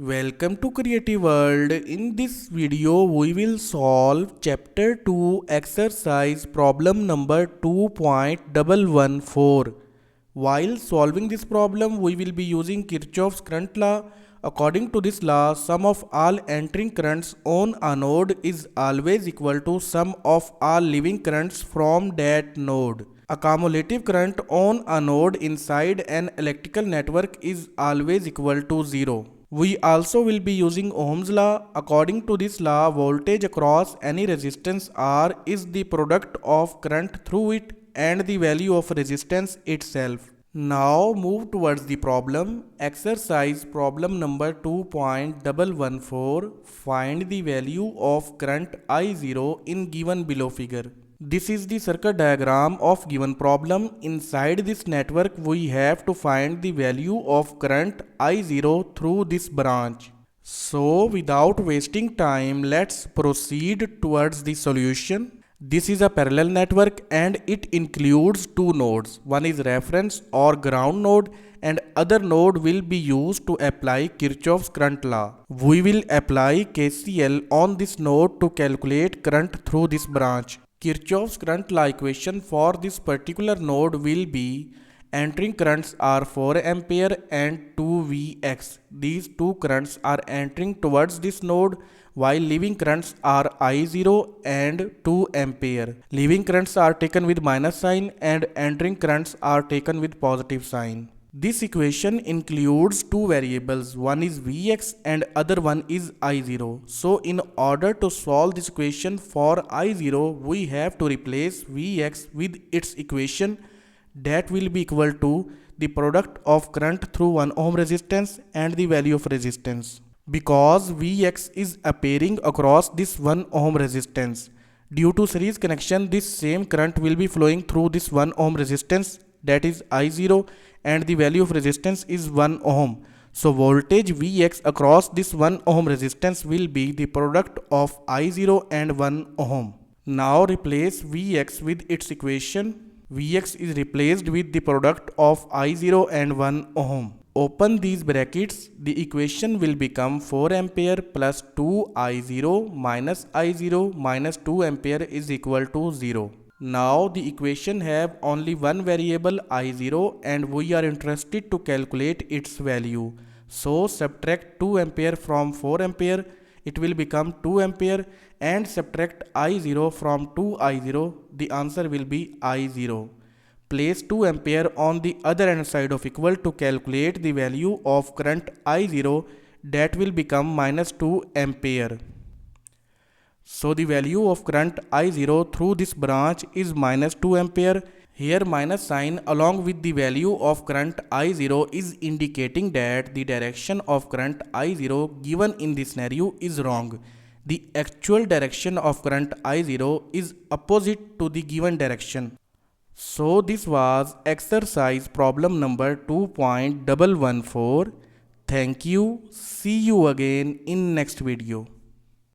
Welcome to Creative World. In this video, we will solve Chapter 2 exercise problem number 2.114. While solving this problem, we will be using Kirchoff's current law. According to this law, sum of all entering currents on a node is always equal to sum of all leaving currents from that node. A cumulative current on a node inside an electrical network is always equal to 0. We also will be using Ohm's law. According to this law, voltage across any resistance R is the product of current through it and the value of resistance itself. Now move towards the problem. Exercise problem number 2.114. Find the value of current I0 in given below figure. This is the circuit diagram of given problem. Inside this network, we have to find the value of current I0 through this branch. So without wasting time, let's proceed towards the solution. This is a parallel network and it includes two nodes. One is reference or ground node and other node will be used to apply Kirchoff's current law. We will apply KCL on this node to calculate current through this branch. Kirchoff's current law equation for this particular node will be entering currents are 4 ampere and 2 Vx. These two currents are entering towards this node while leaving currents are I0 and 2 ampere. Leaving currents are taken with minus sign and entering currents are taken with positive sign. This equation includes two variables, one is Vx and other one is I0. So in order to solve this equation for I0, we have to replace Vx with its equation that will be equal to the product of current through 1 ohm resistance and the value of resistance. Because Vx is appearing across this 1 ohm resistance, due to series connection, this same current will be flowing through this 1 ohm resistance, that is I0, and the value of resistance is 1 ohm. So voltage Vx across this 1 ohm resistance will be the product of I0 and 1 ohm. Now replace Vx with its equation. Vx is replaced with the product of I0 and 1 ohm. Open these brackets. The equation will become 4 ampere plus 2 I0 minus I0 minus 2 ampere is equal to 0. Now the equation have only one variable I0 and we are interested to calculate its value. So subtract 2 ampere from 4 ampere, it will become 2 ampere, and subtract I0 from 2 I0, the answer will be I0. Place 2 ampere on the other hand side of equal to calculate the value of current I0, that will become minus 2 ampere. So the value of current I0 through this branch is minus 2 ampere. Here minus sign along with the value of current I0 is indicating that the direction of current I0 given in this scenario is wrong. The actual direction of current I0 is opposite to the given direction. So this was exercise problem number 2.114. Thank you. See you again in next video.